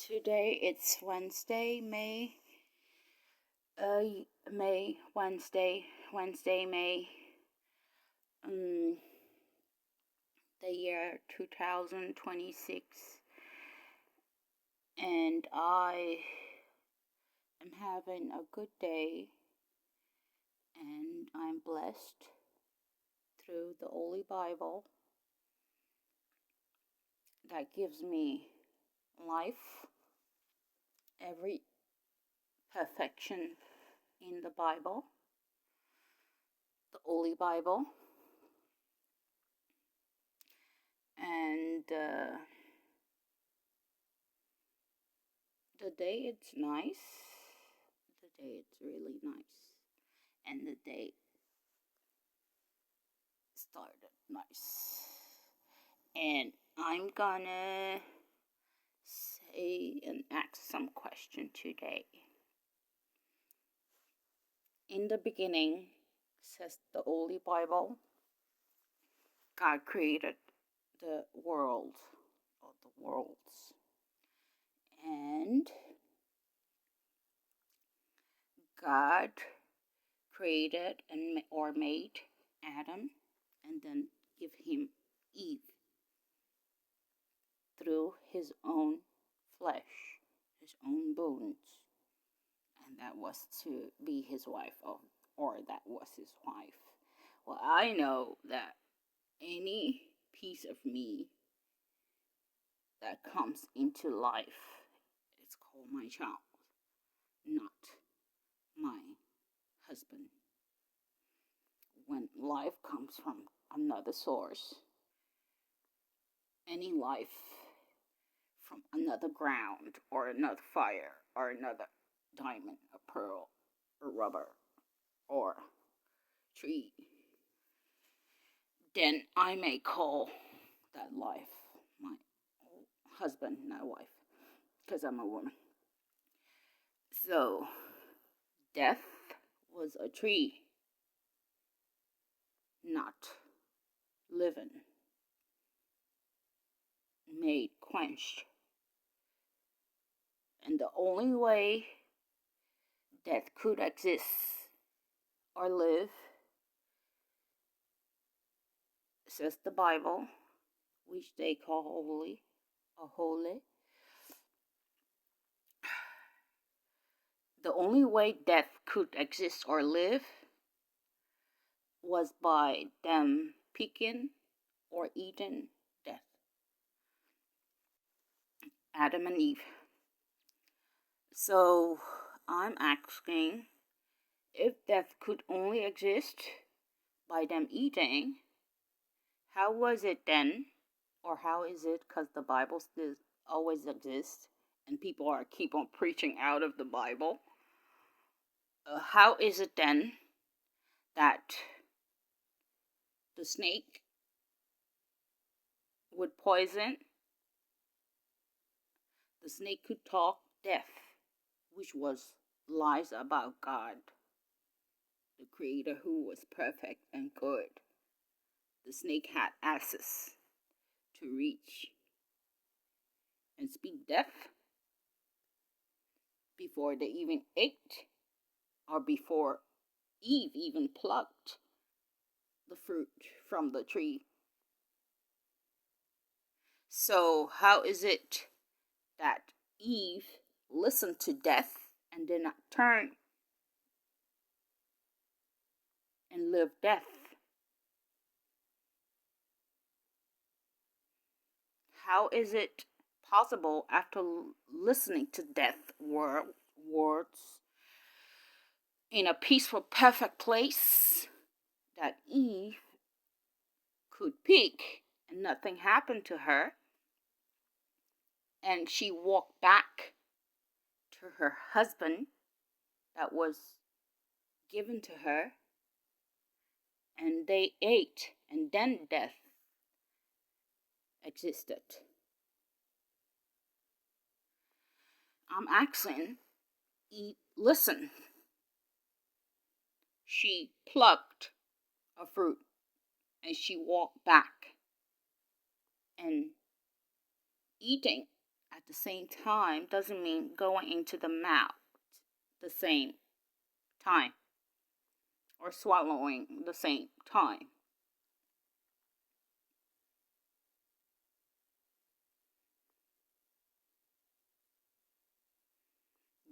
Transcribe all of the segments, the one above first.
Today it's Wednesday, May, um, the year 2026, and I am having a good day, and I'm blessed through the Holy Bible that gives me life, every perfection in the Bible, the Holy Bible, and the day it's nice. The day it's really nice, and the day started nice. And I'm gonna say and ask some question today. In the beginning, says the Holy Bible, God created the world or the worlds, and God created or made Adam, and then give him Eve through his own flesh, his own bones, and that was to be his wife, or that was his wife. Well, I know that any piece of me that comes into life, it's called my child, not my husband. When life comes from another source, any life from another ground or another fire or another diamond, a pearl, or rubber, or tree, then I may call that life my husband, not wife, because I'm a woman. So, death was a tree, not living, made quenched. And the only way death could exist or live, says the Bible, which they call holy, or holy. The only way death could exist or live was by them picking or eating death. Adam and Eve. So I'm asking, if death could only exist by them eating, how was it then? Or how is it, because the Bible still always exists and people are keep on preaching out of the Bible? How is it then that the snake would poison? The snake could talk death, which was lies about God, the Creator who was perfect and good. The snake had access to reach and speak death before they even ate, or before Eve even plucked the fruit from the tree. So, how is it that Eve listened to death and did not turn and live death? How is it possible, after listening to death words in a peaceful, perfect place, that Eve could pick and nothing happened to her, and she walked back to her husband that was given to her, and they ate, and then death existed? I'm asking, listen. She plucked a fruit and she walked back and eating at the same time doesn't mean going into the mouth the same time or swallowing the same time.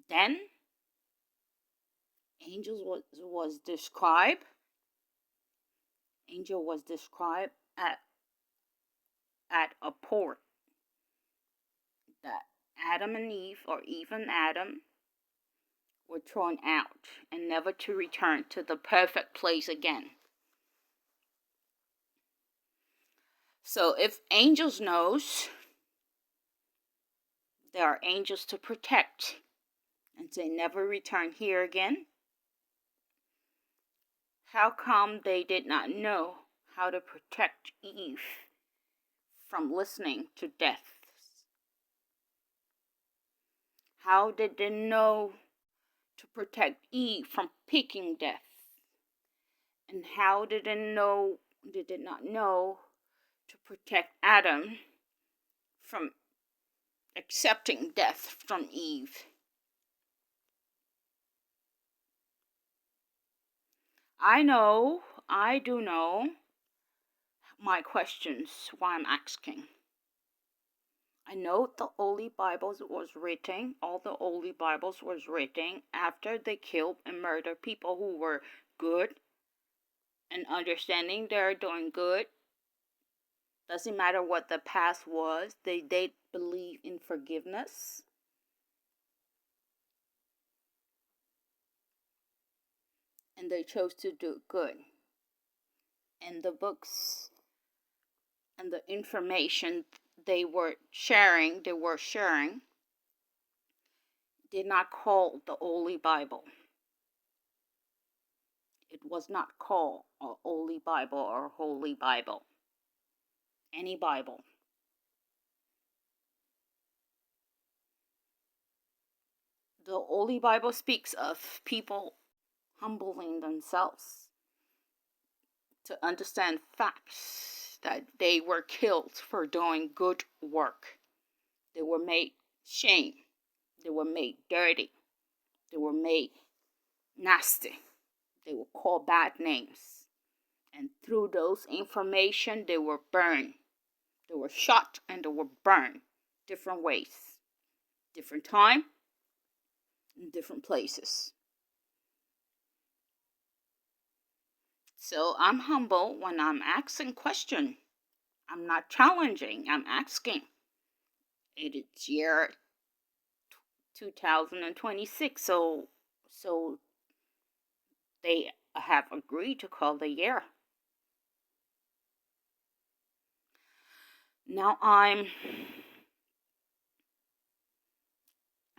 Then was described. Angel was described at a port that Adam and Eve, or even Adam, were thrown out and never to return to the perfect place again. So if angels knows there are angels to protect and they never return here again, how come they did not know how to protect Eve from listening to death? How did they know to protect Eve from picking death? And how did they not know to protect Adam from accepting death from Eve? I do know my questions, why I'm asking. I know the Holy Bibles was written, all the Holy Bibles was written after they killed and murdered people who were good and understanding they're doing good. Doesn't matter what the past was, they believe in forgiveness. And they chose to do good. And the books and the information they were sharing, did not call the Holy Bible. It was not called a Holy Bible or Holy Bible. Any Bible. The Holy Bible speaks of people humbling themselves to understand facts that they were killed for doing good work. They were made shame. They were made dirty. They were made nasty. They were called bad names. And through those information, they were burned. They were shot and they were burned different ways, different time, in different places. So I'm humble when I'm asking question. I'm not challenging, I'm asking. It is year 2026, so they have agreed to call the year. Now I'm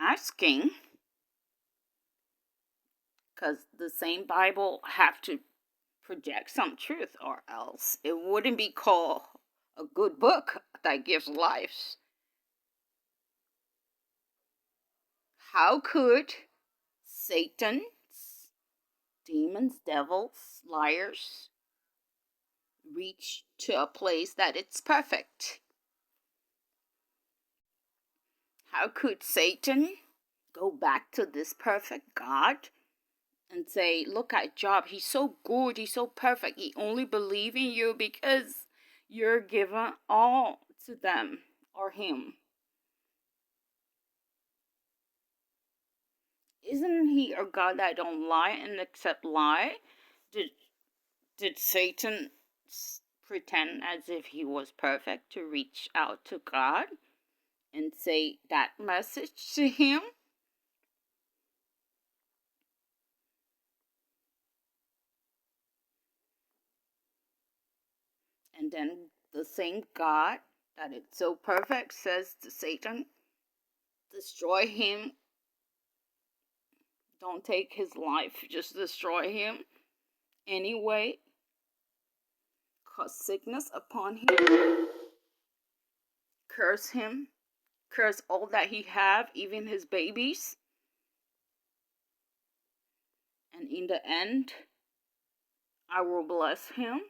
asking because the same Bible have to project some truth, or else it wouldn't be called a good book that gives life. How could Satan, demons, devils, liars reach to a place that it's perfect? How could Satan go back to this perfect God and say, look at Job, he's so good, he's so perfect, he only believes in you because you're given all to them or him? Isn't he a God that don't lie and accept lie? Did Satan pretend as if he was perfect to reach out to God and say that message to him? And then the same God that is so perfect says to Satan, destroy him. Don't take his life, just destroy him anyway. Cause sickness upon him. Curse him. Curse all that he have, even his babies. And in the end, I will bless him.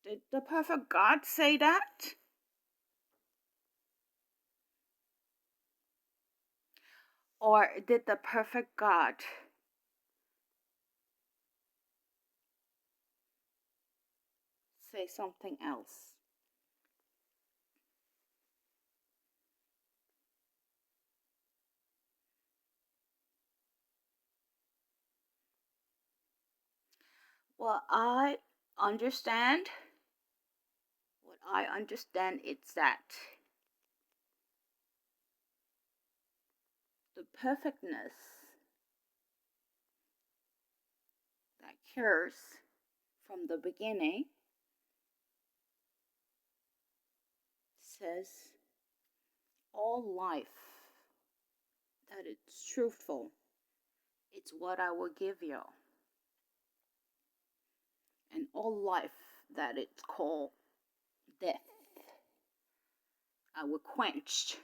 Did the perfect God say that? Or did the perfect God say something else? Well, understand. What I understand is that the perfectness that cures from the beginning says all life that it's truthful. It's what I will give you. And all life that it's called death, I will quench.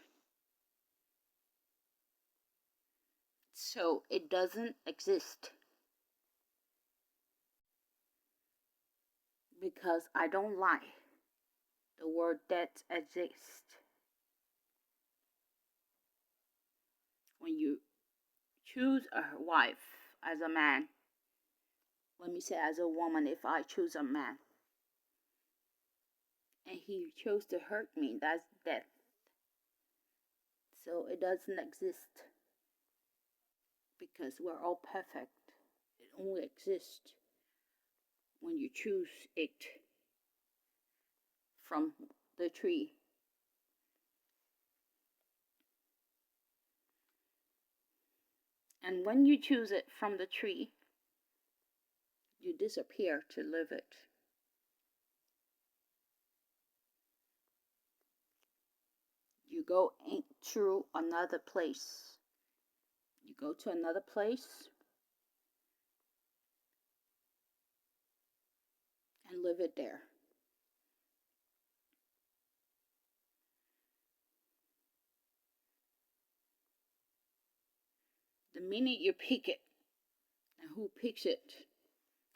So it doesn't exist. Because I don't lie. The word death exists. When you choose a wife as a man, let me say as a woman, if I choose a man and he chose to hurt me, that's death. So it doesn't exist because we're all perfect. It only exists when you choose it from the tree. And when you choose it from the tree, you disappear to live it. You go through another place. You go to another place and live it there. The minute you pick it, and who picks it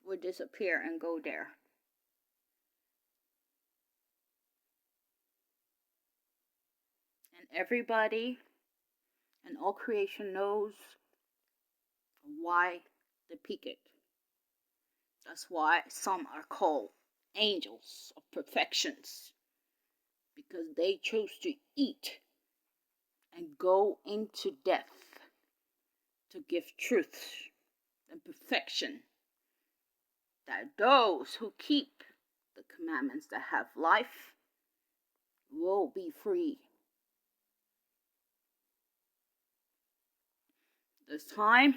will disappear and go there. And everybody and all creation knows why they pick it. That's why some are called angels of perfections, because they chose to eat and go into death to give truth and perfection, that those who keep the commandments that have life will be free. This time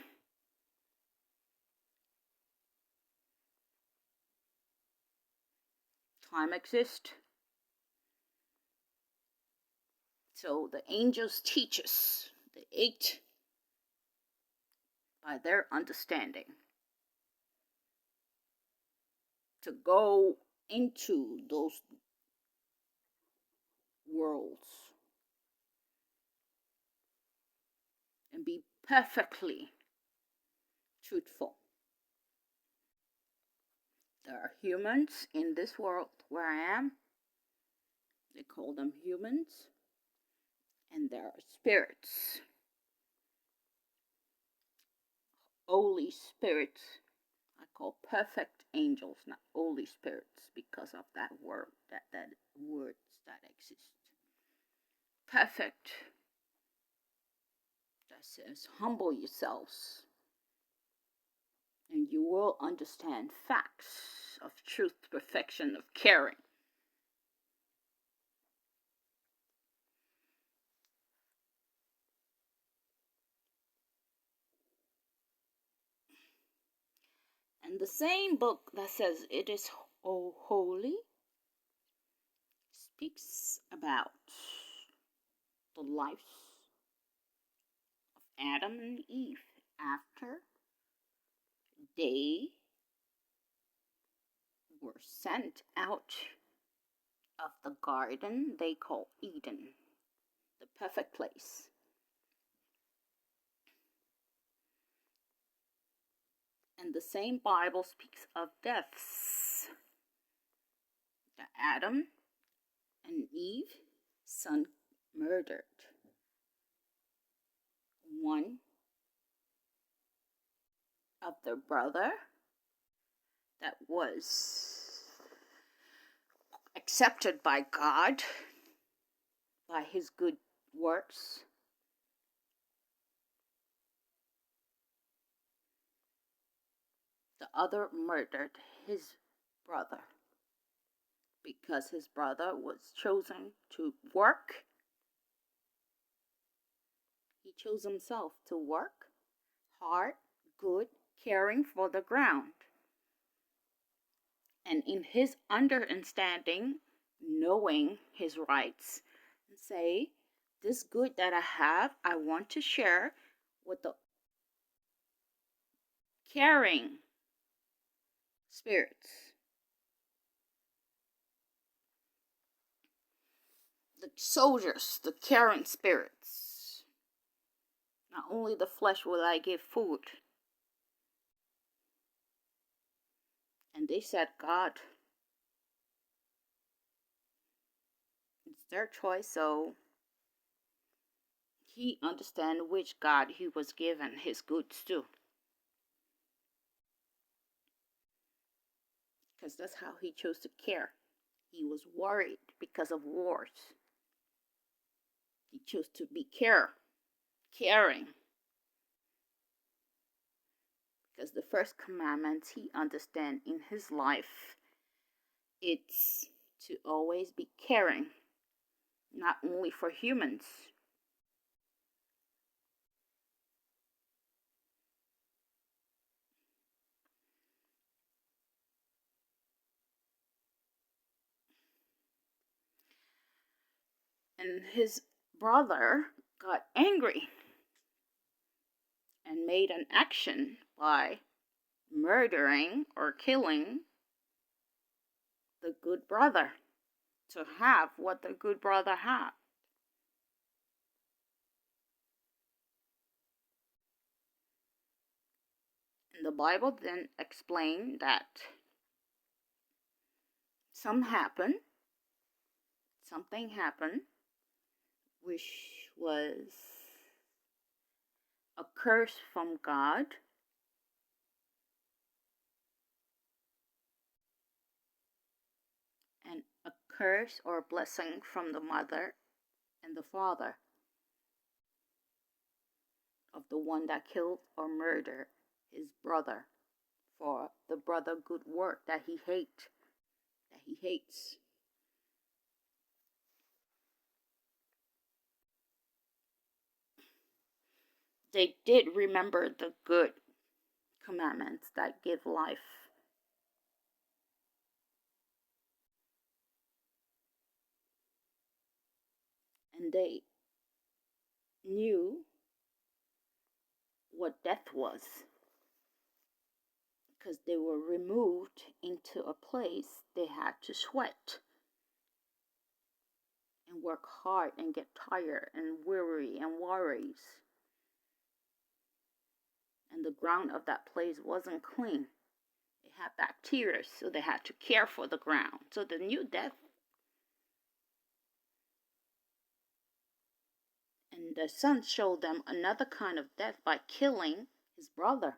exists. So the angels teach us, the eight, by their understanding, to go into those worlds and be perfectly truthful. There are humans in this world where I am. They call them humans. And there are spirits. Holy spirits. I call perfect angels, not holy spirits, because of that word, that words that exist. Perfect. That says, humble yourselves, and you will understand facts of truth, perfection, of caring. And the same book that says it is holy speaks about the lives of Adam and Eve after they were sent out of the garden they call Eden, the perfect place. And the same Bible speaks of deaths. That Adam and Eve, son murdered. one of the brother that was accepted by God by his good works. The other murdered his brother because his brother was chosen to work. He chose himself to work hard, good, caring for the ground. And in his understanding, knowing his rights, and say, this good that I have, I want to share with the caring spirits. The soldiers, the caring spirits. Not only the flesh will I give food. And they said, God, it's their choice, so he understand which God he was given his goods to. Because that's how he chose to care. He was worried because of wars. He chose to be caring. Because the first commandment he understand in his life, it's to always be caring, not only for humans. And his brother got angry and made an action by murdering or killing the good brother to have what the good brother had. And the Bible then explained that something happened, which was a curse from God. And a curse or blessing from the mother and the father of the one that killed or murdered his brother for the brother good work that he hates. They did remember the good commandments that give life. And they knew what death was, because they were removed into a place they had to sweat and work hard and get tired and weary and worries. And the ground of that place wasn't clean. It had bacteria, so they had to care for the ground. So the new death. And the son showed them another kind of death by killing his brother.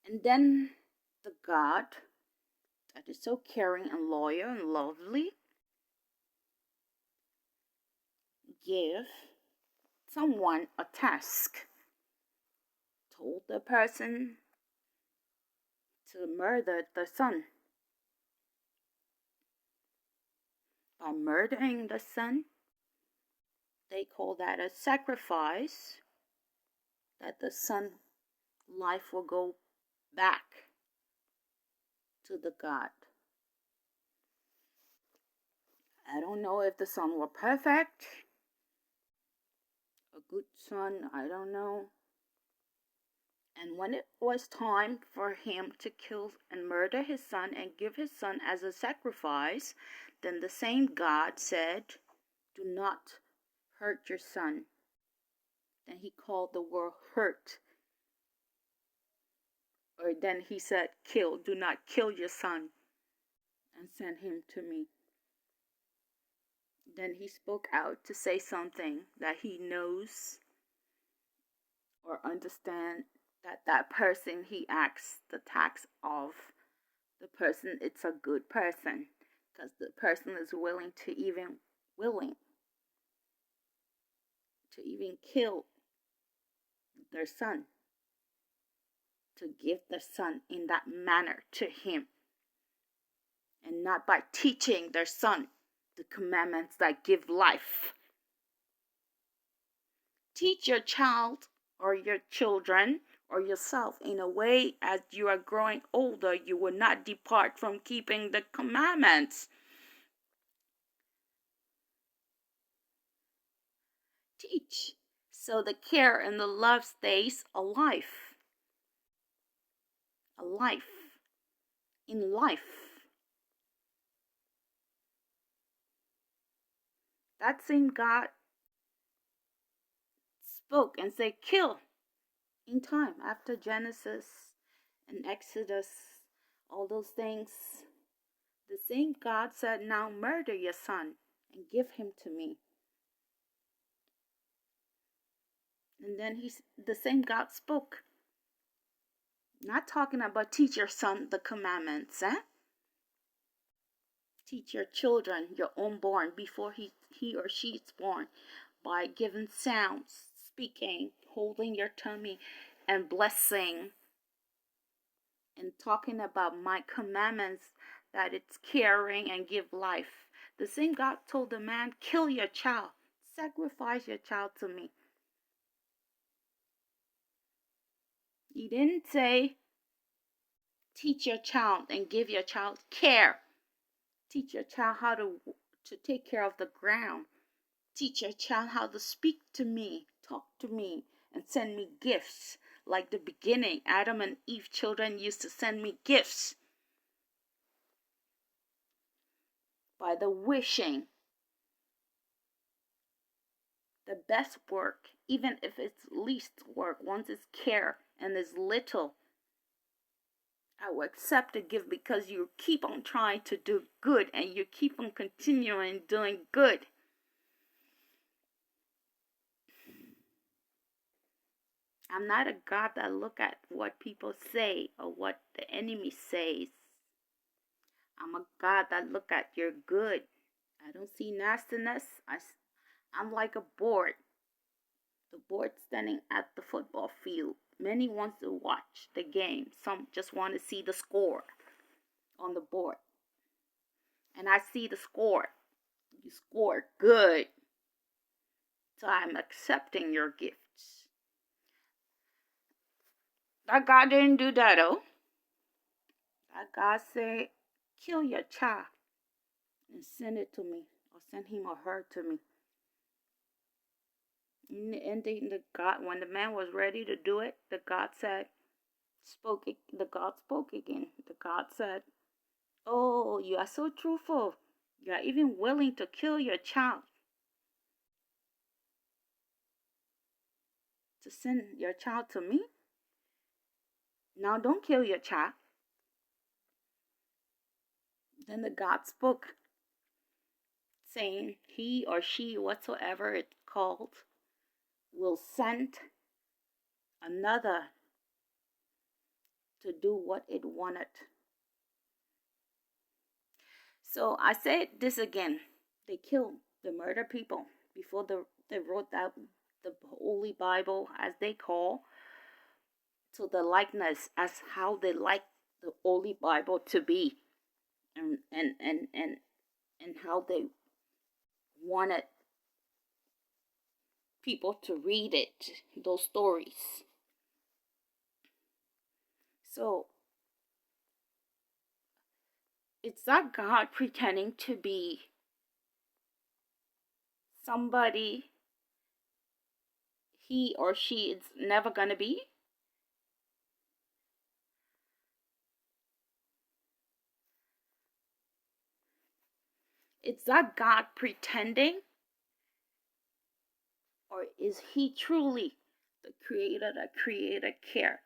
And then the God that is so caring and loyal and lovely give someone a task. Told the person to murder the son. By murdering the son, they call that a sacrifice, that the son's life will go back to the God. I don't know if the son were perfect, a good son, I don't know. And when it was time for him to kill and murder his son and give his son as a sacrifice, then the same God said, do not hurt your son. Then he called the word hurt Or then he said, kill, do not kill your son, and send him to me. Then he spoke out to say something that he knows or understand that that person he asks the tax of, the person, it's a good person, because the person is willing to even kill their son, to give their son in that manner to him, and not by teaching their son the commandments that give life. Teach your child or your children or yourself in a way as you are growing older, you will not depart from keeping the commandments. Teach so the care and the love stays alive. In life. That same God spoke and said, kill in time after Genesis and Exodus, all those things. The same God said, now murder your son and give him to me. And then the same God spoke. Not talking about teach your son the commandments, Teach your children, your unborn, before he or she is born, by giving sounds, speaking, holding your tummy, and blessing, and talking about my commandments, that it's caring and give life. The same God told the man, kill your child, sacrifice your child to me. He didn't say, teach your child and give your child care. Teach your child how to take care of the ground. Teach your child how to speak to me, talk to me, and send me gifts. Like the beginning, Adam and Eve children used to send me gifts. By the wishing. The best work, even if it's least work, once it's care and is little, I will accept a gift because you keep on trying to do good and you keep on continuing doing good. I'm not a God that look at what people say or what the enemy says. I'm a God that look at your good. I don't see nastiness. I'm like a board. The board standing at the football field. Many want to watch the game. Some just want to see the score on the board. And I see the score. You scored good. So I'm accepting your gifts. That God didn't do that, though. That God said, kill your child and send it to me, or send him or her to me. And the God, when the man was ready to do it, the God spoke again. The God said, oh, you are so truthful. You are even willing to kill your child, to send your child to me. Now don't kill your child. Then the God spoke, saying, he or she, whatsoever it's called, will send another to do what it wanted. So I said this again. They murder people before they wrote out the Holy Bible, as they call, to the likeness as how they like the Holy Bible to be, and how they wanted people to read it, those stories. So it's not God pretending to be somebody he or she is never going to be. It's not God pretending, or is he truly the creator that created care?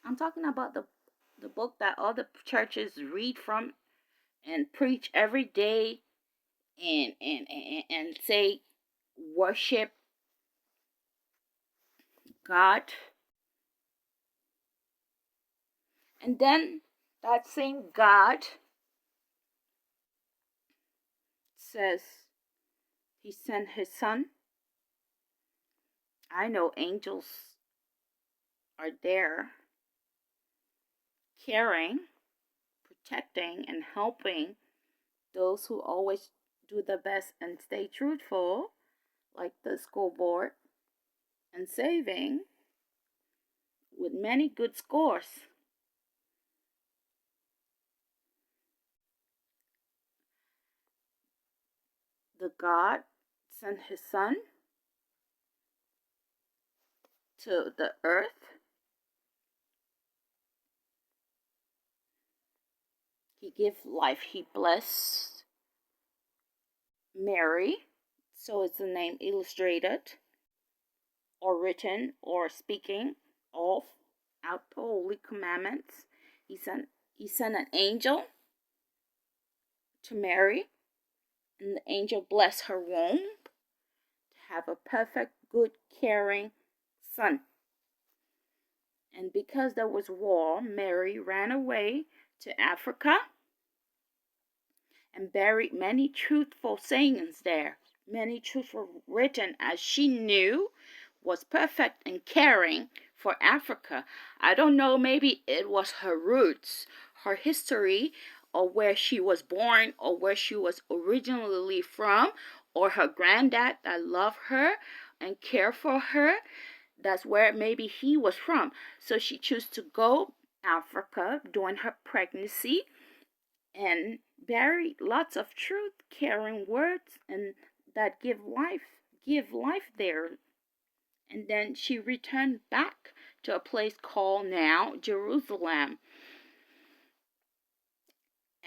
I'm talking about the book that all the churches read from and preach every day and say worship God. And then that same God says he sent his son. I know angels are there caring, protecting, and helping those who always do the best and stay truthful, like the school board, and saving with many good scores. The God sent his son to the earth. He gave life. He blessed Mary. So is the name illustrated or written or speaking of out the holy commandments. He sent an angel to Mary, and the angel blessed her womb to have a perfect, good, caring son. And because there was war, Mary ran away to Africa and buried many truthful sayings there. Many truths were written as she knew was perfect and caring for Africa. I don't know, maybe it was her roots, her history, or where she was born, or where she was originally from, or her granddad that loved her and cared for her. That's where maybe he was from. So she chose to go Africa during her pregnancy and bury lots of truth, caring words, and that give life there. And then she returned back to a place called now Jerusalem.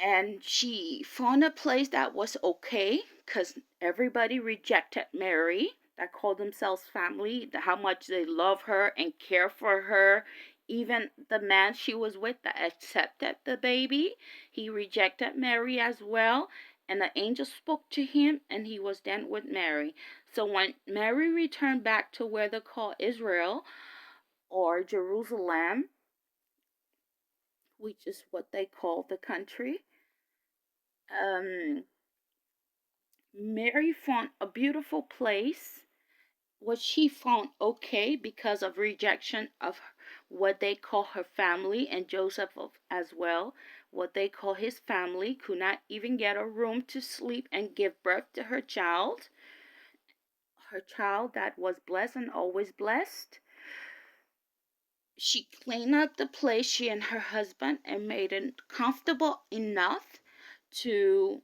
And she found a place that was okay because everybody rejected Mary that called themselves family, how much they love her and care for her. Even the man she was with that accepted the baby, he rejected Mary as well. And the angel spoke to him, and he was then with Mary. So when Mary returned back to where they call Israel or Jerusalem, which is what they call the country, um, Mary found a beautiful place, what she found okay because of rejection of what they call her family, and Joseph as well, what they call his family, could not even get a room to sleep and give birth to her child that was blessed and always blessed. She cleaned up the place, she and her husband, and made it comfortable enough to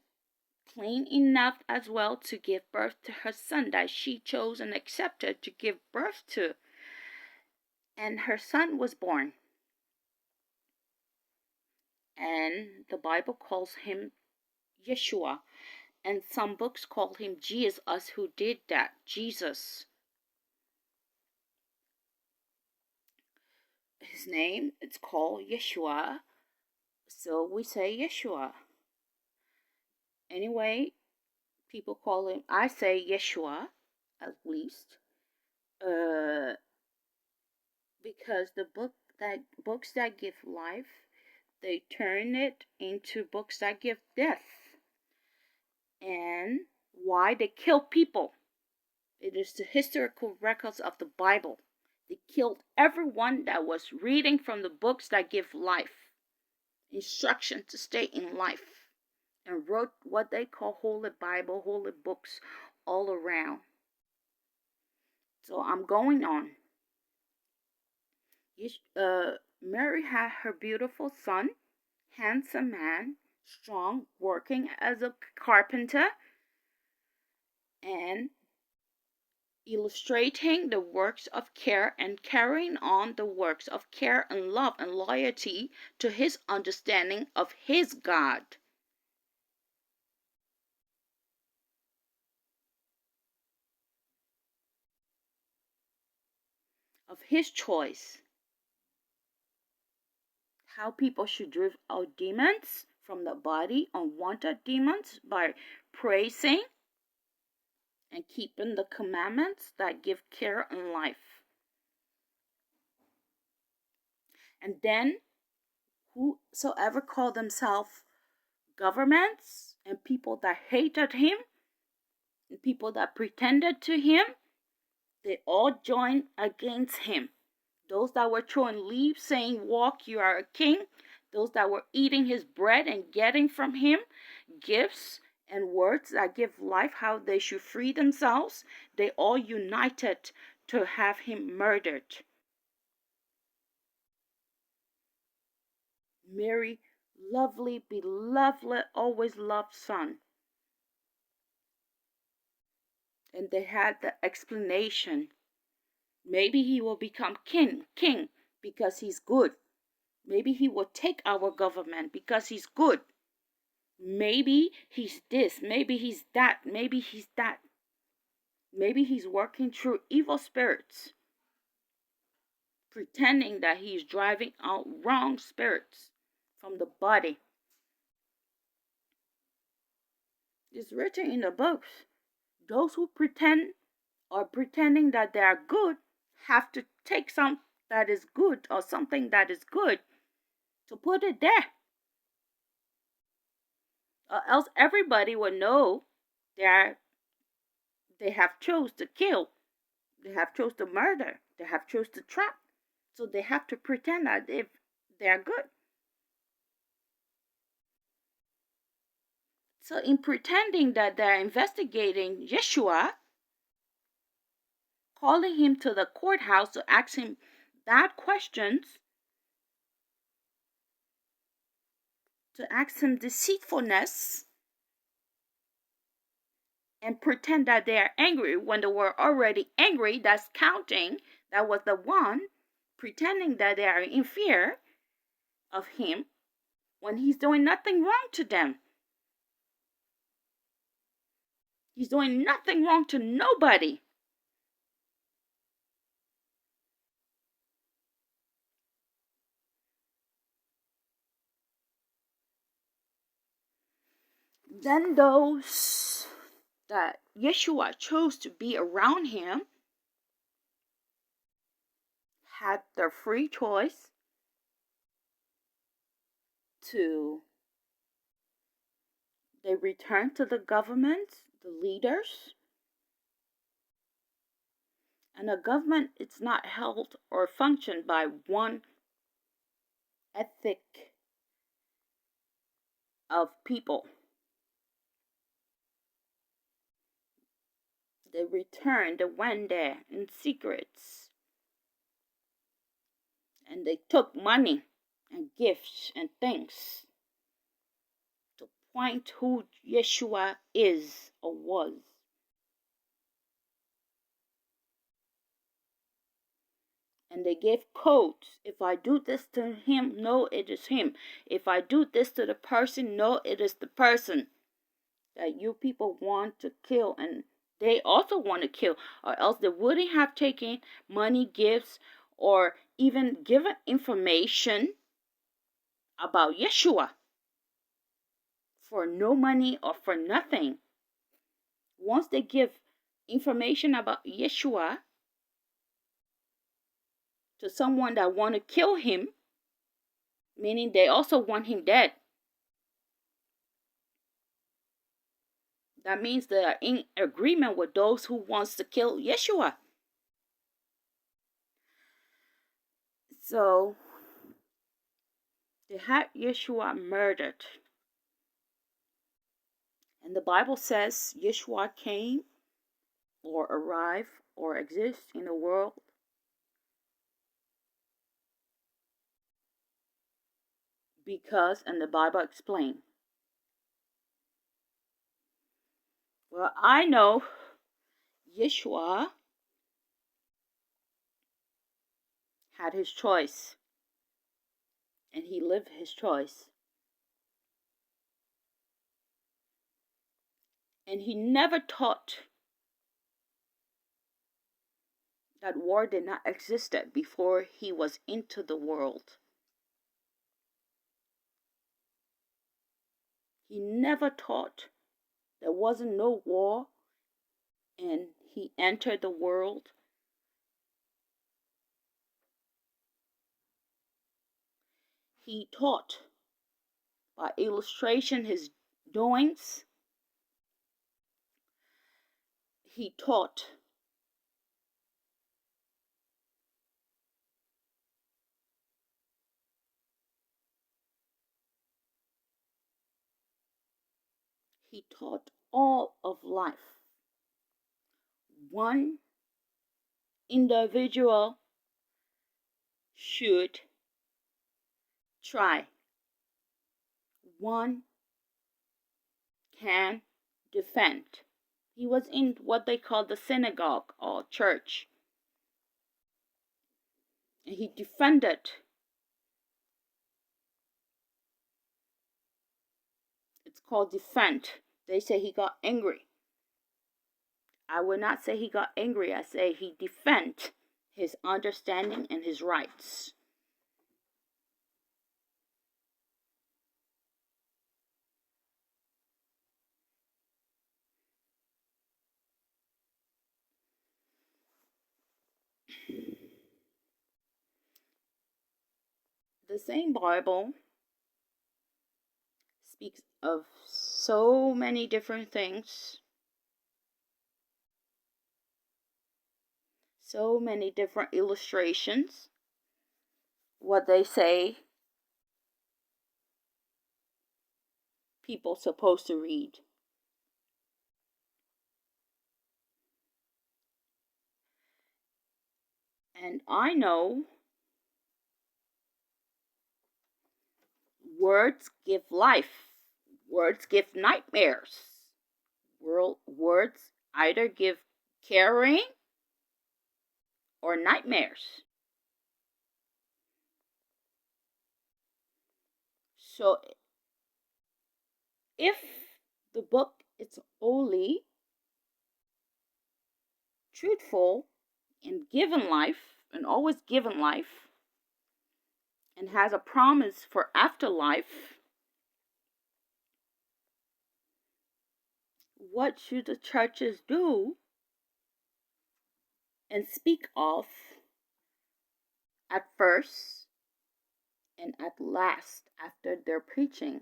clean enough as well to give birth to her son that she chose and accepted to give birth to. And her son was born. And the Bible calls him Yeshua. And some books call him Jesus, who did that. Jesus. His name, it's called Yeshua. So we say Yeshua. Anyway, people call him, I say Yeshua, at least. Because the books that give life, they turn it into books that give death. And why they kill people? It is the historical records of the Bible. They killed everyone that was reading from the books that give life, instruction to stay in life, and wrote what they call Holy Bible, holy books all around. So I'm going on. Mary had her beautiful son, handsome man, strong, working as a carpenter, and illustrating the works of care and carrying on the works of care and love and loyalty to his understanding of his God, of his choice. how people should drive out demons from the body, unwanted demons, by praising and keeping the commandments that give care and life. And then whosoever call themselves governments and people that hated him and people that pretended to him, they all joined against him. Those that were throwing leaves saying, "Walk, you are a king." Those that were eating his bread and getting from him gifts and words that give life, how they should free themselves, they all united to have him murdered. Mary, lovely, beloved, always loved son. And they had the explanation. Maybe he will become king because he's good. Maybe he will take our government because he's good. Maybe he's this, maybe he's that, maybe he's that. Maybe he's working through evil spirits, pretending that he's driving out wrong spirits from the body. It's written in the books. Those who pretend or pretending that they are good have to take some that is good or something that is good to put it there. Or else everybody will know they have chose to kill, they have chose to murder, they have chose to trap. So they have to pretend that if they're good. So in pretending that they're investigating Yeshua, calling him to the courthouse to ask him bad questions, to ask him deceitfulness, and pretend that they are angry when they were already angry, that's counting, that was the one, pretending that they are in fear of him when he's doing nothing wrong to them. He's doing nothing wrong to nobody. Then those that Yeshua chose to be around him had their free choice they returned to the government, the leaders. And a government is not held or functioned by one ethic of people. They returned, they went there in secrets. And they took money and gifts and things to point who Yeshua is or was. And they gave codes. If I do this to him, no, it is him. If I do this to the person, no, it is the person that you people want to kill. And they also want to kill, or else they wouldn't have taken money, gifts, or even given information about Yeshua for no money or for nothing. Once they give information about Yeshua to someone that want to kill him, meaning they also want him dead, that means they are in agreement with those who wants to kill Yeshua. So they had Yeshua murdered. And the Bible says Yeshua came or arrived or exists in the world because, and the Bible explained. Well, I know Yeshua had his choice and he lived his choice. And he never taught that war did not exist before he was into the world. He never taught there wasn't no war and he entered the world. He taught by illustration his doings. He taught all of life. One individual should try. One can defend. He was in what they call the synagogue or church. And he defended. It's called defend. They say he got angry. I would not say he got angry. I say he defend his understanding and his rights. The same Bible speaks of so many different things, so many different illustrations. What they say people supposed to read. And I know words give life. Words give nightmares. Words either give caring or nightmares. So if the book is only truthful and given life and always given life and has a promise for afterlife, what should the churches do and speak of at first and at last after their preaching?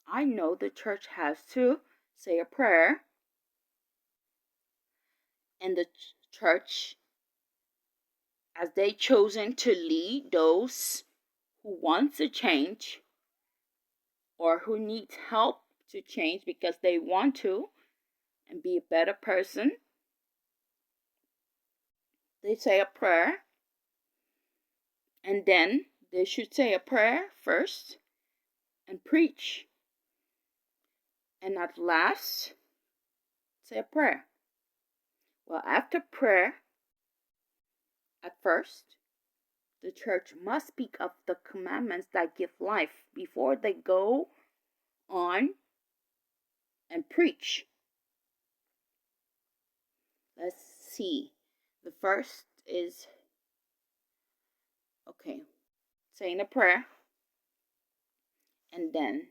I know the church has to say a prayer, and the church, as they chosen to lead those who want to change or who need help to change because they want to and be a better person, they say a prayer, and then they should say a prayer first and preach, and at last say a prayer. Well, after prayer, at first, the church must speak of the commandments that give life before they go on and preach. Let's see. The first is, saying a prayer, and then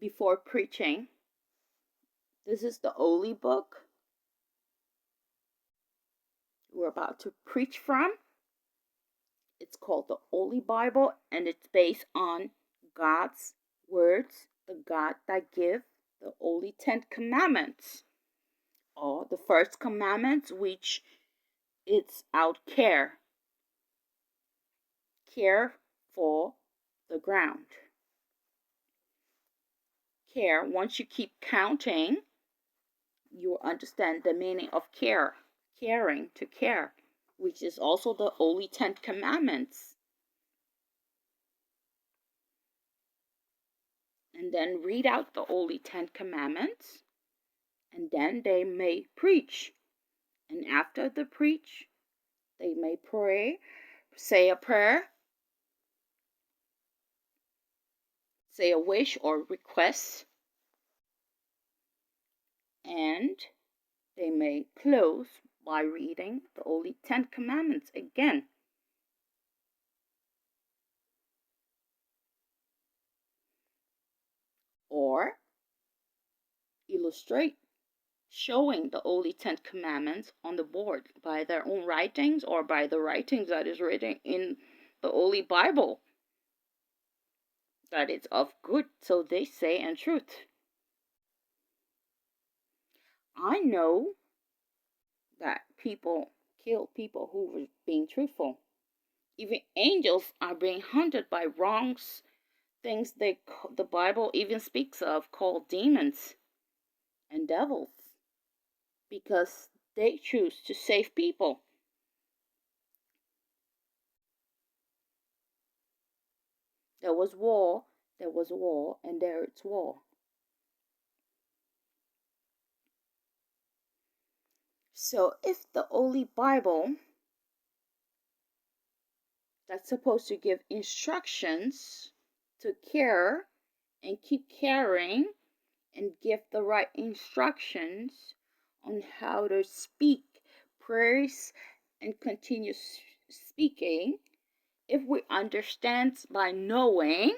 before preaching. This is the Holy Book we're about to preach from. It's called the Holy Bible, and it's based on God's words, the God that give the Holy 10 Commandments, or the first commandment, which it's out care for the ground. Care, once you keep counting, you understand the meaning of care, caring, to care, which is also the Holy 10 Commandments. And then read out the Holy 10 Commandments, and then they may preach. And after the preach, they may pray, say a prayer, say a wish or request, and they may close by reading the Holy 10 Commandments again. or illustrate showing the Holy Ten Commandments on the board by their own writings or by the writings that is written in the Holy Bible, that it's of good, so they say, and truth. I know that people kill people who were being truthful. Even angels are being hunted by wrongs, things the Bible even speaks of called demons and devils, because they choose to save people. There was war, and there it's war. So if the Holy Bible that's supposed to give instructions to care and keep caring and give the right instructions on how to speak, praise, and continue speaking, if we understand by knowing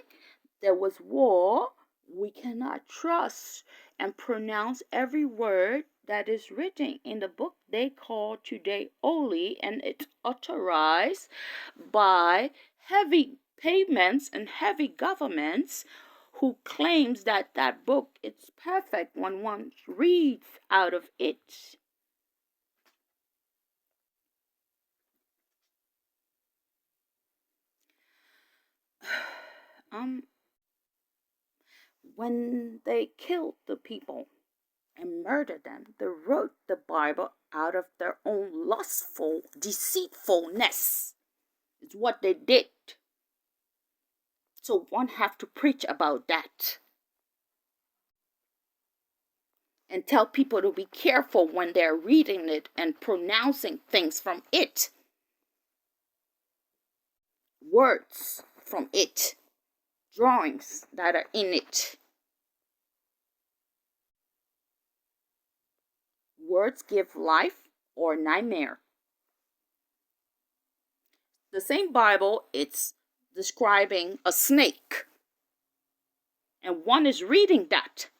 there was war, we cannot trust and pronounce every word that is written in the book they call today holy, and it's authorized by heavy payments and heavy governments who claims that that book is perfect when one reads out of it. When they killed the people and murdered them, they wrote the Bible out of their own lustful deceitfulness. It's what they did. So one have to preach about that and tell people to be careful when they're reading it and pronouncing things from it, words from it, drawings that are in it. Words give life or nightmare. The same Bible, it's describing a snake, and one is reading that.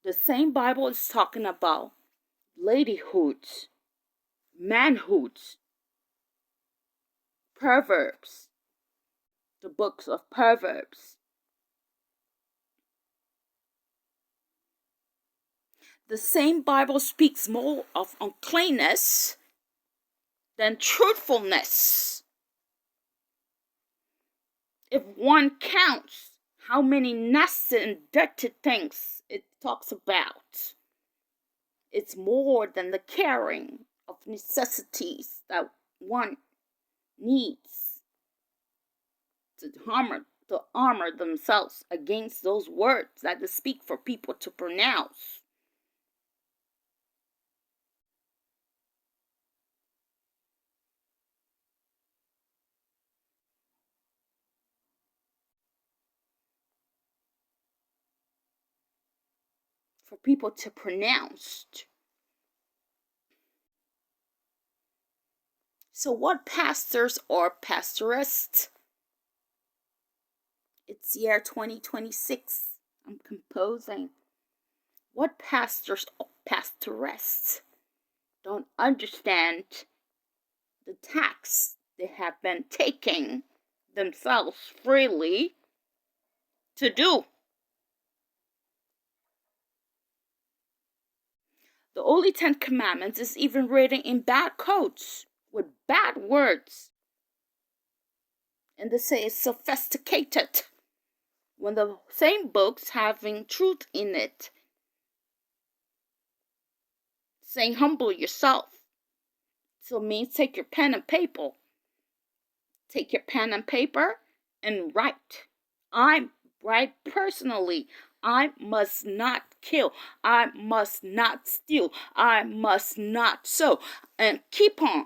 The same Bible is talking about ladyhoods, manhoods, Proverbs, the books of Proverbs. The same Bible speaks more of uncleanness than truthfulness. If one counts how many nasty and dirty things it talks about, it's more than the caring of necessities that one needs to armor themselves against those words that they speak for people to pronounce. For people to pronounce. So what pastors or pastorists? It's year 2026. I'm composing. What pastors or pastorists don't understand the tax they have been taking themselves freely to do? The Holy Ten Commandments is even written in bad codes with bad words. And they say it's sophisticated when the same books having truth in it. Saying humble yourself. So it means take your pen and paper. Take your pen and paper and write. I write personally. I must not kill. I must not steal. I must not sow. And keep on.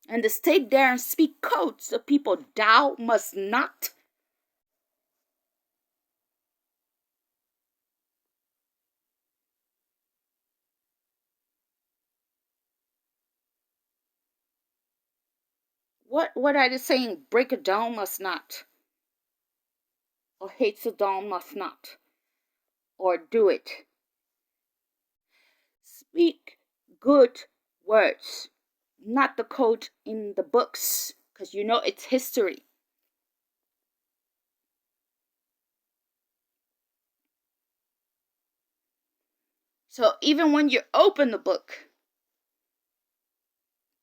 And to stay there and speak codes to people, thou must not. What are they saying? Break a dawn must not, or hates a dawn must not, or do it. Speak good words, not the code in the books, because you know it's history. So even when you open the book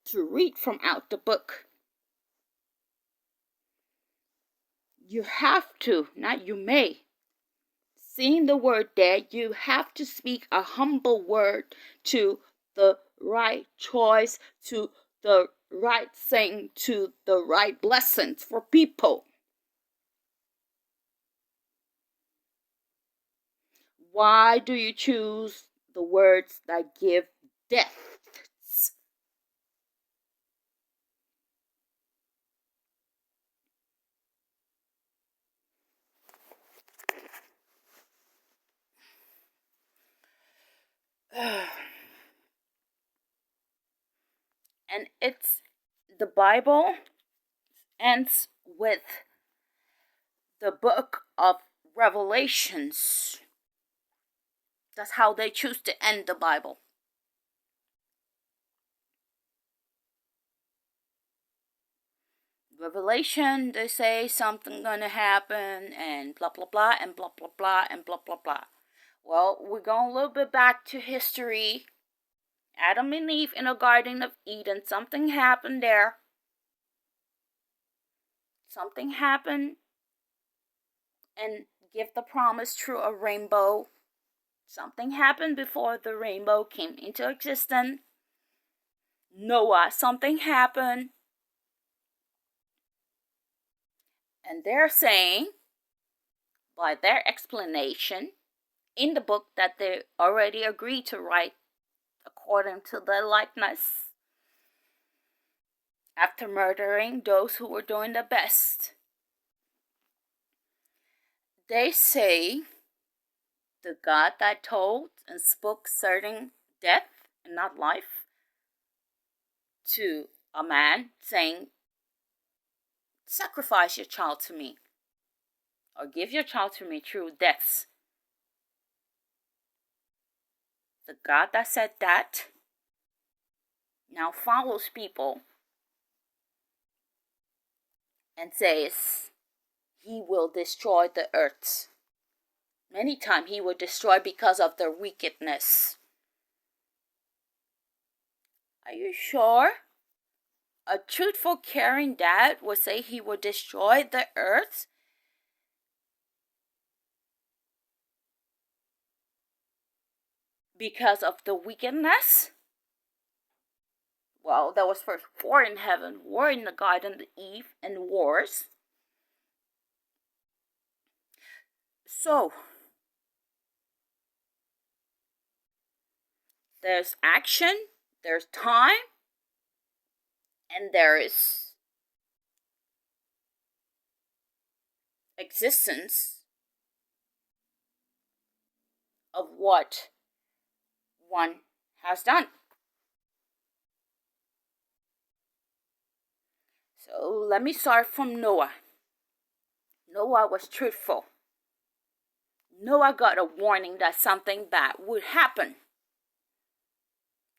to read from out the book, you have to, not you may, seeing the word there, you have to speak a humble word to the right choice, to the right thing, to the right blessings for people. Why do you choose the words that give deaths? And it's the Bible ends with the book of Revelations. That's how they choose to end the Bible. Revelation, they say something gonna happen and blah blah blah and blah blah blah and blah blah blah. Well, we're going a little bit back to history. Adam and Eve in the Garden of Eden, something happened there. Something happened and give the promise through a rainbow. Something happened before the rainbow came into existence. Noah, something happened. And they're saying, by their explanation, in the book that they already agreed to write according to their likeness, after murdering those who were doing the best, they say the God that told and spoke certain death and not life to a man, saying, sacrifice your child to me, or give your child to me through deaths. The God that said that now follows people and says he will destroy the earth. Many times he will destroy because of their wickedness. Are you sure? A truthful, caring dad would say he will destroy the earth? Because of the wickedness? Well, there was first war in heaven, war in the Garden of Eve, and wars. So, there's action, there's time, and there is existence of what one has done. So let me start from Noah. Noah was truthful. Noah got a warning that something bad would happen.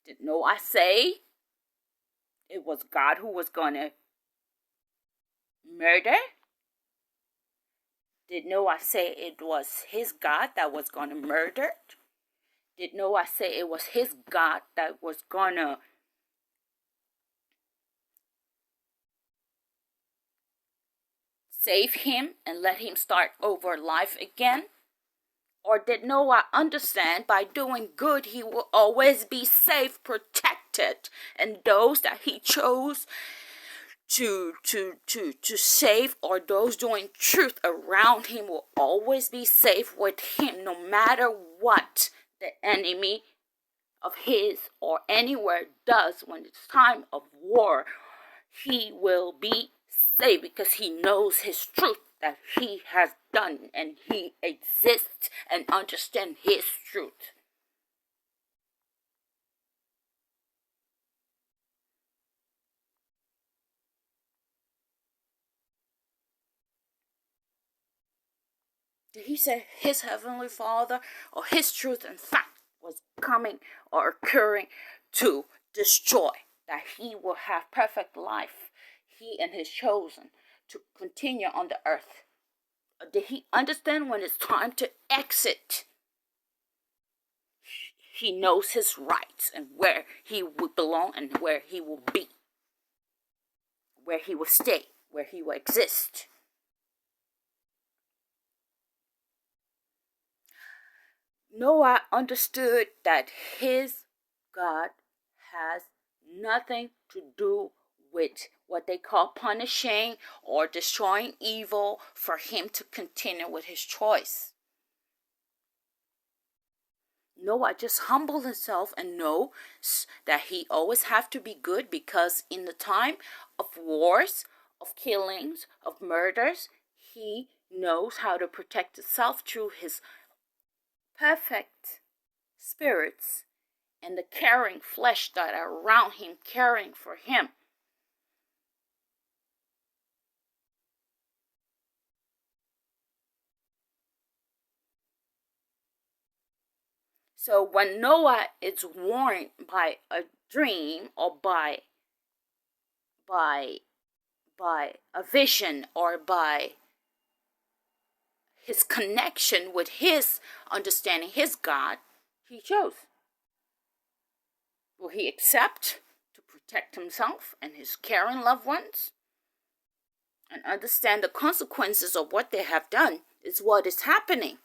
Did Noah say it was God who was going to murder? Did Noah say it was his God that was going to murder? Did Noah say it was his God that was going to save him and let him start over life again? Or did Noah understand by doing good he will always be safe, protected, and those that he chose to save, or those doing truth around him, will always be safe with him, no matter what the enemy of his or anywhere does when it's time of war? He will be safe because he knows his truth that he has done, and he exists and understands his truth. He said his heavenly Father or his truth and fact was coming or occurring to destroy, that he will have perfect life, he and his chosen, to continue on the earth? Did he understand when it's time to exit? He knows his rights and where he would belong and where he will be, where he will stay, where he will exist. Noah understood that his God has nothing to do with what they call punishing or destroying evil for him to continue with his choice. Noah just humbled himself and knows that he always have to be good, because in the time of wars, of killings, of murders, he knows how to protect himself through his perfect spirits and the caring flesh that are around him, caring for him. So when Noah is warned by a dream or by a vision or by his connection with his understanding, his God, he chose. Will he accept to protect himself and his caring loved ones and understand the consequences of what they have done is what is happening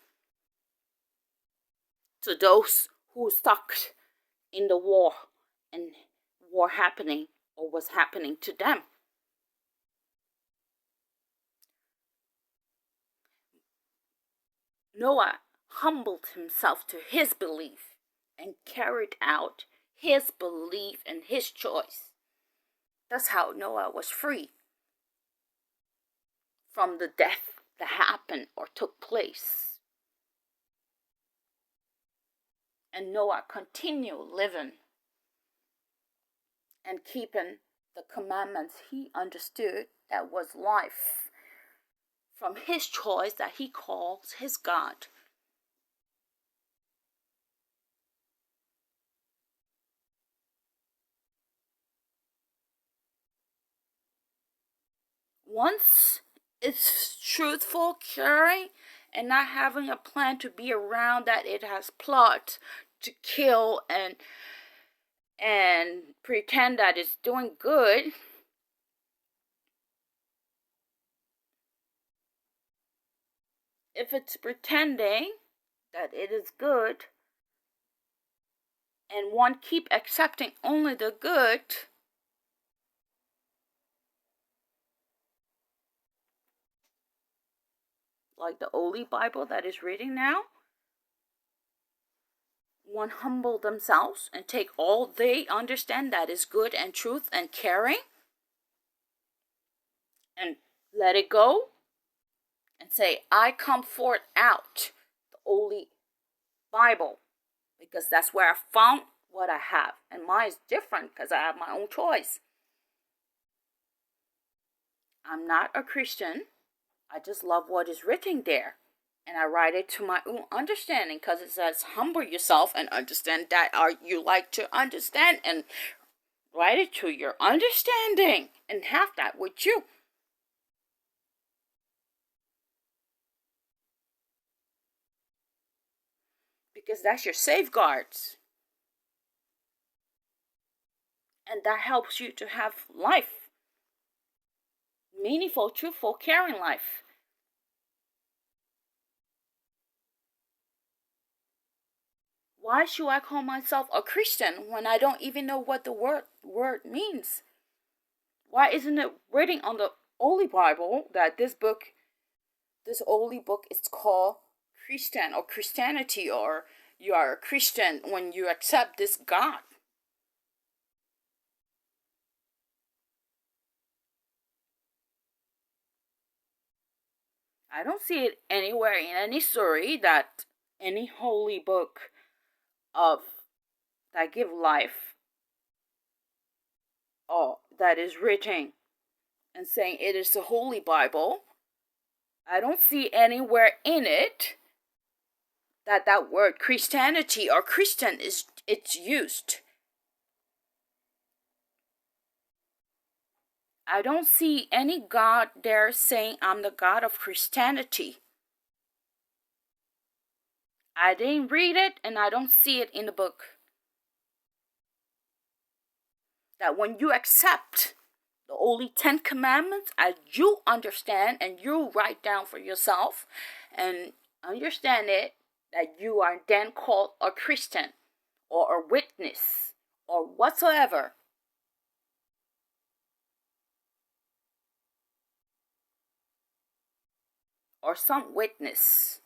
to those who are stuck in the war and war happening or was happening to them? Noah humbled himself to his belief and carried out his belief and his choice. That's how Noah was free from the death that happened or took place. And Noah continued living and keeping the commandments he understood that was life from his choice that he calls his God. Once it's truthful, caring, and not having a plan to be around that it has plot to kill and pretend that it's doing good, if it's pretending that it is good and one keep accepting only the good, like the Holy Bible that is reading now, one humble themselves and take all they understand that is good and truth and caring and let it go and say, I come forth out the Holy Bible because that's where I found what I have, and mine is different because I have my own choice. I'm not a Christian. I just love what is written there, and I write it to my own understanding because it says humble yourself and understand that you like to understand, and write it to your understanding and have that with you. Because that's your safeguards. And that helps you to have life. Meaningful, truthful, caring life. Why should I call myself a Christian when I don't even know what the word means? Why isn't it written on the Holy Bible that this holy book is called Christian or Christianity, or you are a Christian when you accept this God? I don't see it anywhere in any story that any holy book of that give life or that is written and saying it is the Holy Bible I don't see anywhere in it that that word Christianity or Christian it's used. I don't see any God there saying I'm the God of Christianity. I didn't read it and I don't see it in the book. That when you accept the only 10 commandments as you understand and you write down for yourself and understand it, that you are then called a Christian or a witness or whatsoever. Or some witness.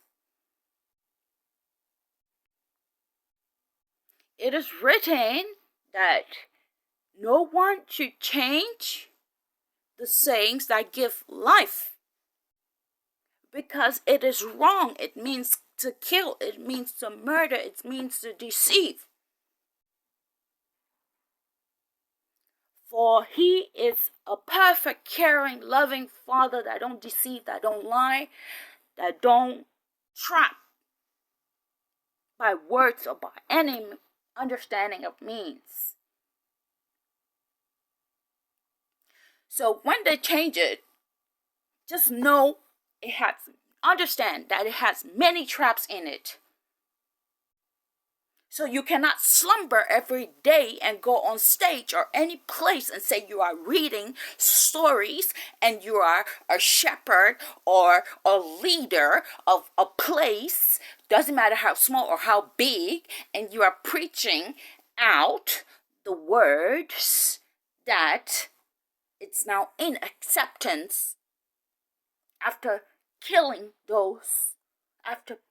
It is written that no one should change the sayings that give life, because it is wrong. It means to kill, it means to murder, it means to deceive. For he is a perfect, caring, loving Father that don't deceive, that don't lie, that don't trap by words or by any understanding of means. So when they change it, just know understand that it has many traps in it. So you cannot slumber every day and go on stage or any place and say you are reading stories and you are a shepherd or a leader of a place, doesn't matter how small or how big, and you are preaching out the words that it's now in acceptance after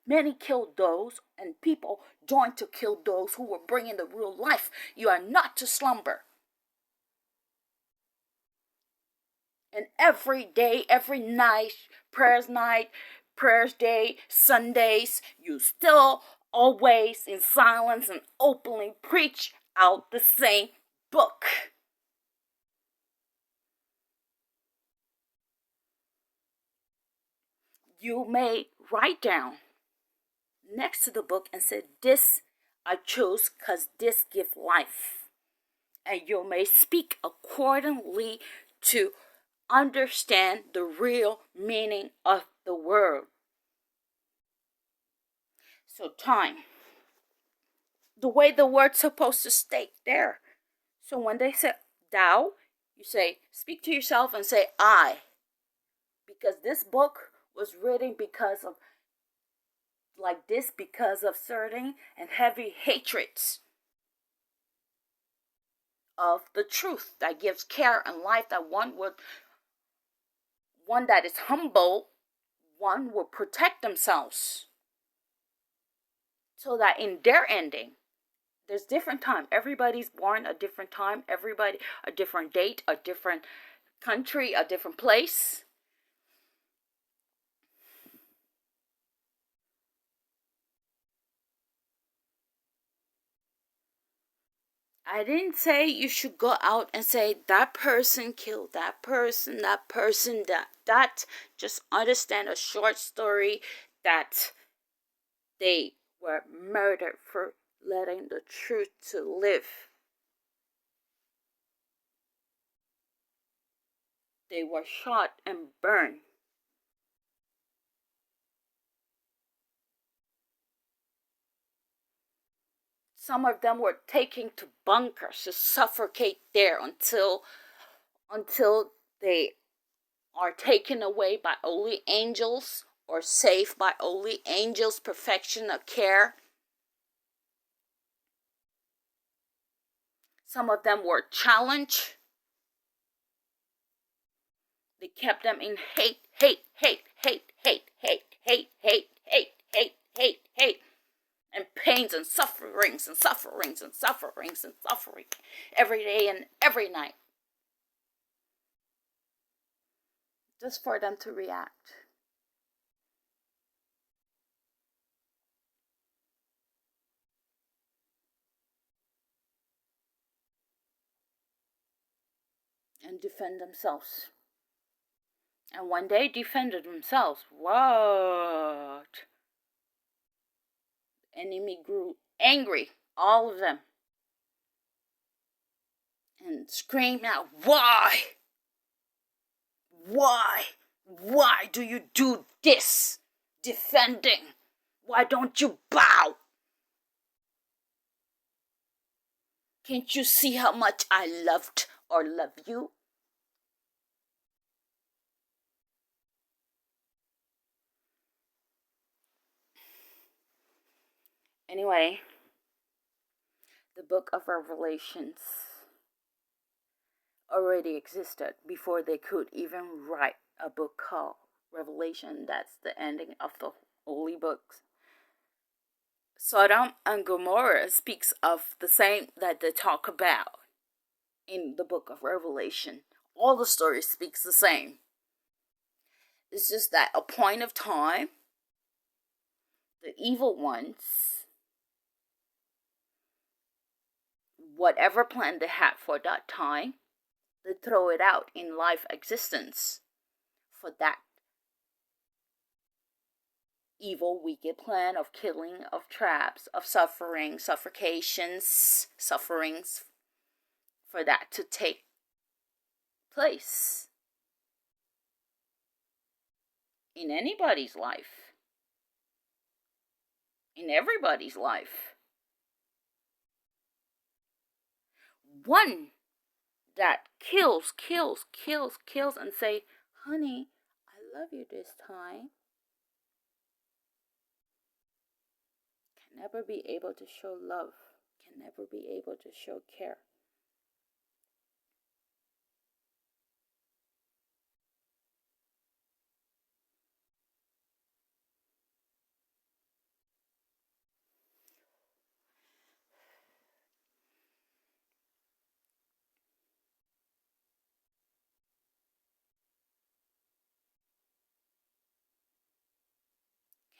many killed those and people joined to kill those who were bringing the real life. You are not to slumber. And every day, every night, prayers day, Sundays, you still always in silence and openly preach out the same book. You may write down next to the book and say, this I chose because this gives life. And you may speak accordingly to understand the real meaning of the word. So time. The way the word's supposed to state there. So when they say thou, you say, speak to yourself and say I. Because this book was written because of certain and heavy hatreds of the truth that gives care and life, that one that is humble, one will protect themselves. So that in their ending, there's different time. Everybody's born a different time. Everybody a different date, a different country, a different place. I didn't say you should go out and say that person killed that person, that. Just understand a short story that they were murdered for letting the truth to live. They were shot and burned. Some of them were taken to bunkers to suffocate there until they are taken away by only angels or saved by only angels' perfection of care. Some of them were challenged. They kept them in hate, and pains and sufferings every day and every night, just for them to react. And defend themselves. And when they defended themselves, what? The enemy grew angry, all of them, and screamed out, "Why? Why? Why do you do this? Defending? Why don't you bow? Can't you see how much I loved or love you?" Anyway, the book of Revelations already existed before they could even write a book called Revelation. That's the ending of the holy books. Sodom and Gomorrah speaks of the same that they talk about in the book of Revelation. All the story speaks the same. It's just that a point of time, the evil ones, whatever plan they had for that time, they throw it out in life existence for that evil, wicked plan of killing, of traps, of suffering, sufferings, for that to take place in anybody's life, in everybody's life. One that kills, and say, "Honey, I love you this time," can never be able to show love, can never be able to show care.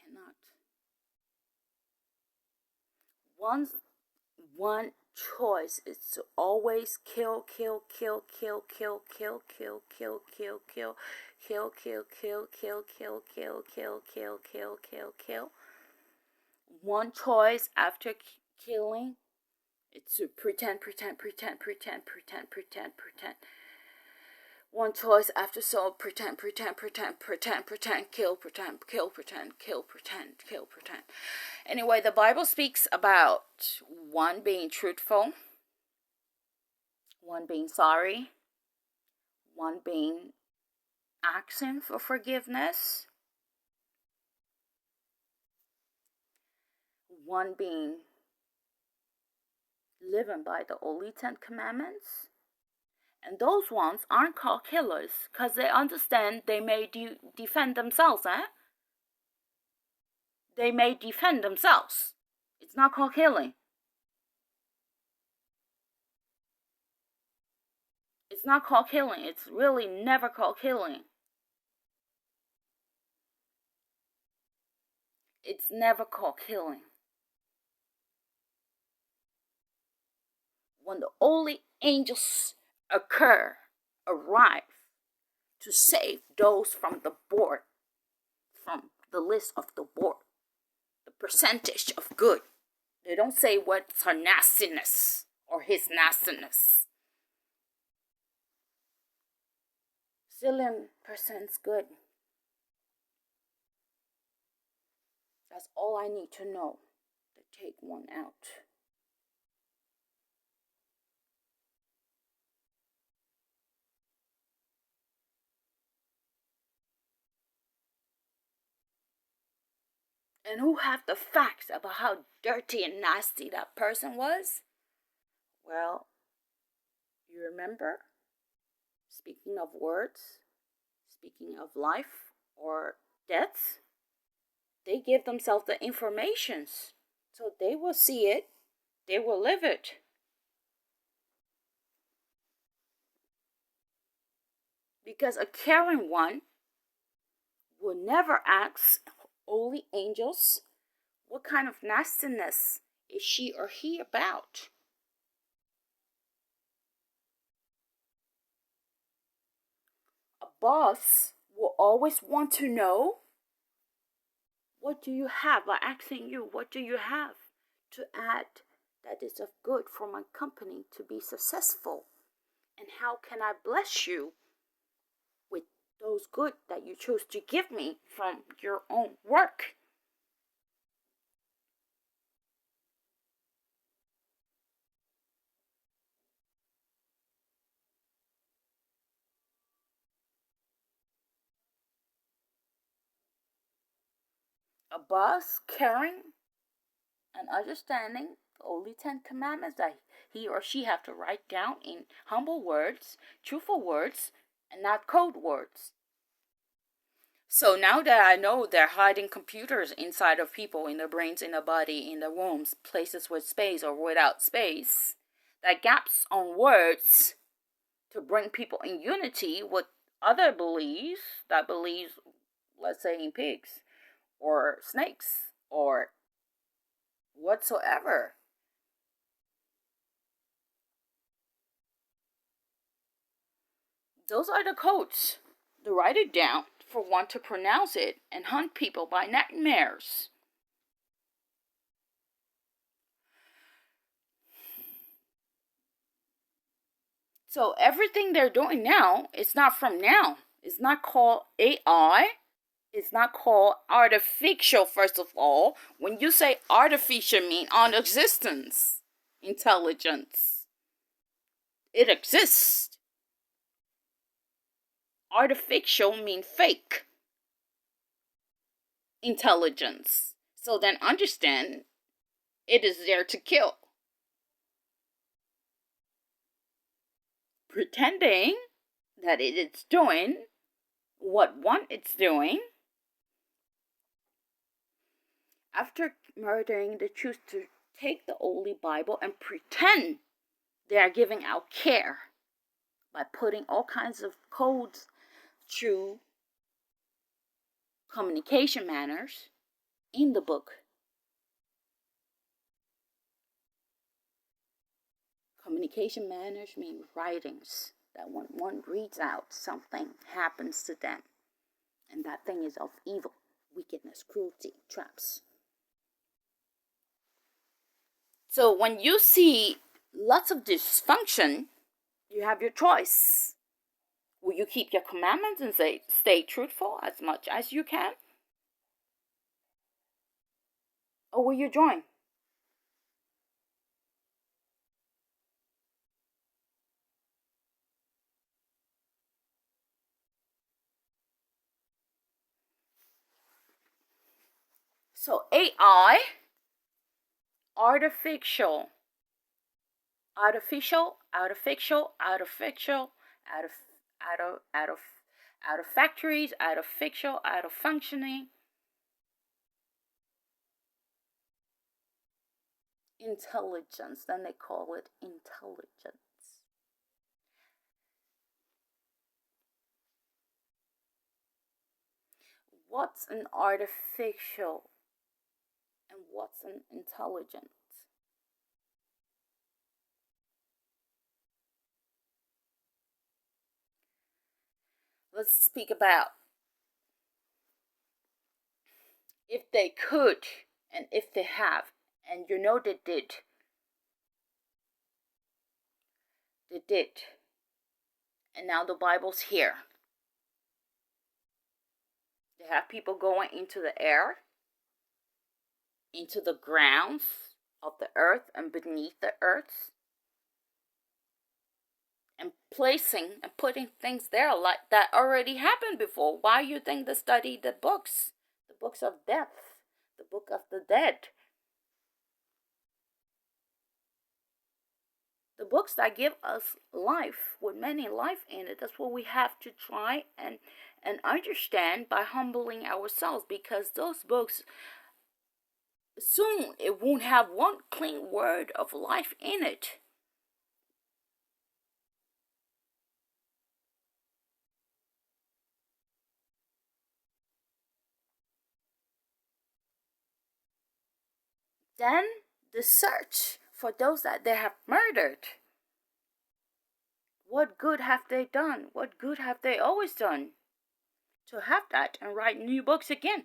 Cannot. One choice is to always kill. One choice after killing, it's to pretend. One choice after so pretend, kill. Anyway, the Bible speaks about one being truthful, one being sorry, one being asking for forgiveness, one being living by the only 10 commandments. And those ones aren't called killers because they understand they may defend themselves, They may defend themselves. It's not called killing. It's not called killing. It's really never called killing. It's never called killing. When the holy angels arrive to save those from the board, from the list of the board, the percentage of good. They don't say what's her nastiness or his nastiness. Zillion percent's good. That's all I need to know to take one out. And who have the facts about how dirty and nasty that person was? Well, you remember? Speaking of words, speaking of life or death, they give themselves the informations. So they will see it, they will live it. Because a caring one will never ask holy angels, what kind of nastiness is she or he about? A boss will always want to know, what do you have? By asking you, what do you have to add that is of good for my company to be successful? And how can I bless you with those good that you choose to give me from your own work? A boss caring and understanding the only 10 commandments that he or she have to write down in humble words, truthful words, and not code words. So now that I know they're hiding computers inside of people, in their brains, in the body, in the wombs, places with space or without space, that gaps on words to bring people in unity with other beliefs, that believes, let's say, in pigs or snakes or whatsoever. Those are the codes. To write it down for one to pronounce it and hunt people by nightmares. So everything they're doing now is not from now. It's not called AI. It's not called artificial, first of all. When you say artificial, mean on existence, intelligence. It exists. Artificial mean fake intelligence. So then understand it is there to kill. Pretending that it is doing what one it's doing. After murdering, they choose to take the Holy Bible and pretend they are giving out care by putting all kinds of codes through communication manners in the book. Communication manners mean writings that when one reads out, something happens to them. And that thing is of evil, wickedness, cruelty, traps. So when you see lots of dysfunction, you have your choice. Will you keep your commandments and stay truthful as much as you can? Or will you join? So AI, artificial, artificial, artificial, artificial, out of out of factories, artificial, out of functioning. Intelligence, then they call it intelligence. What's an artificial and what's an intelligence? Let's speak about if they could and if they have, and you know they did. They did. And now the Bible's here. They have people going into the air, into the grounds of the earth and beneath the earth, and placing and putting things there like that already happened before. Why you think they study the books of death, the book of the dead, the books that give us life with many life in it? That's what we have to try and understand by humbling ourselves, because those books, soon it won't have one clean word of life in it. Then the search for those that they have murdered. What good have they done? What good have they always done? to have that and write new books again.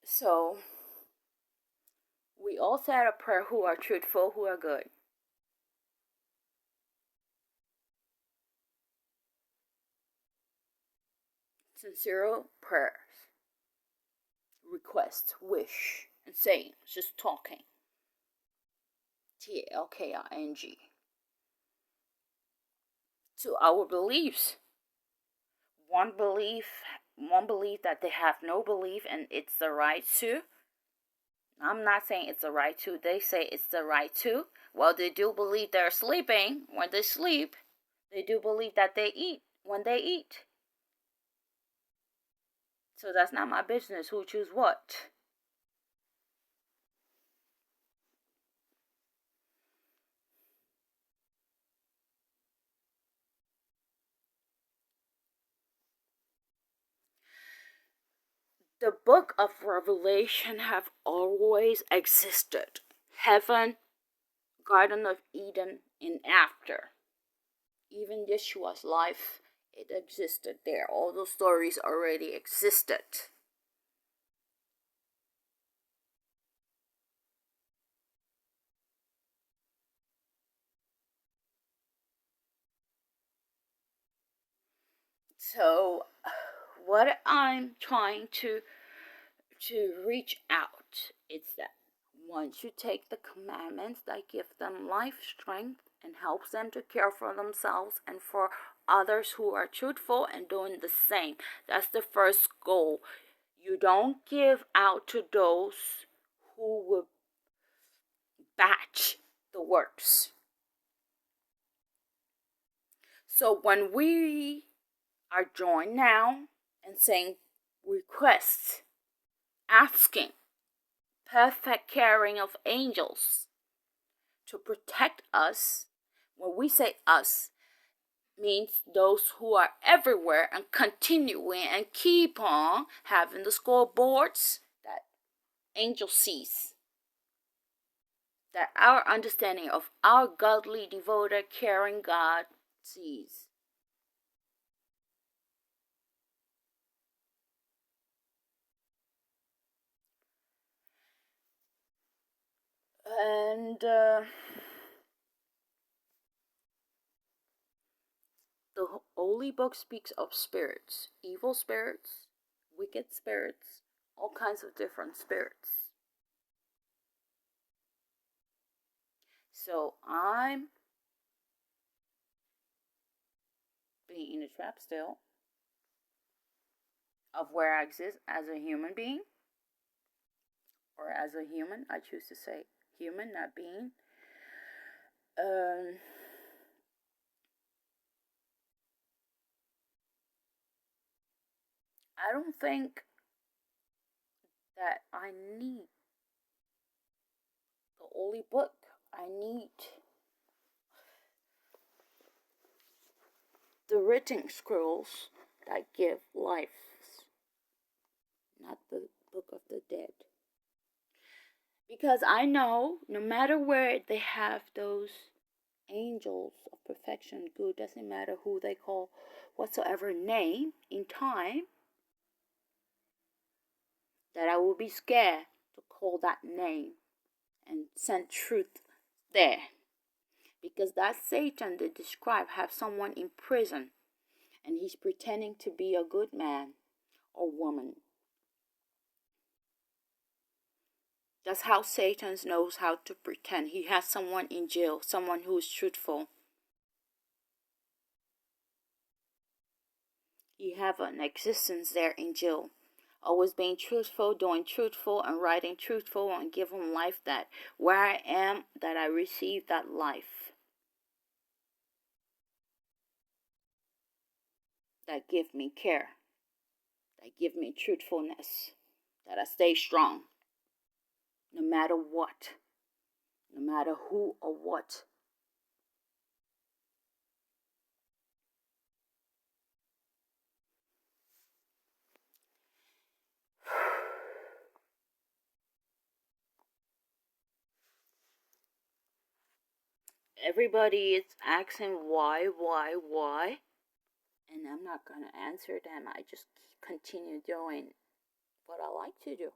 So we all said a prayer who are truthful, who are good. Sincere prayers, request, wish, and saying, just talking. TALKING. To our beliefs. One belief, one belief that they have no belief and it's the right to. I'm not saying it's the right to. They say it's the right to. Well, they do believe they're sleeping when they sleep. They do believe that they eat when they eat. So that's not my business who choose what. The book of Revelation have always existed. Heaven, Garden of Eden, and after. Even Yeshua's life, it existed there. All those stories already existed. So what I'm trying to reach out is that once you take the commandments that give them life, strength, and helps them to care for themselves and for others who are truthful and doing the same. That's the first goal. You don't give out to those who will batch the works. So when we are joined now and saying requests, asking, perfect caring of angels to protect us, when we say us, means those who are everywhere and continuing and keep on having the scoreboards that angel sees. That our understanding of our godly, devoted, caring God sees. And the Holy Book speaks of spirits, evil spirits, wicked spirits, all kinds of different spirits. So I'm being in a trap still of where I exist as a human being, or as a human. I choose to say human, not being. I don't think that I need the Holy Book. I need the written scrolls that give life, not the Book of the Dead. Because I know no matter where they have those angels of perfection, good, doesn't matter who they call whatsoever name in time, that I will be scared to call that name and send truth there. Because that Satan they describe have someone in prison and he's pretending to be a good man or woman. That's how Satan knows how to pretend. He has someone in jail, someone who is truthful. He have an existence there in jail. Always being truthful, doing truthful, and writing truthful, and giving life that where I am, that I receive that life. That give me care. That give me truthfulness. That I stay strong. No matter what. No matter who or what. everybody is asking why, and I'm not gonna answer them. I just continue doing what I like to do.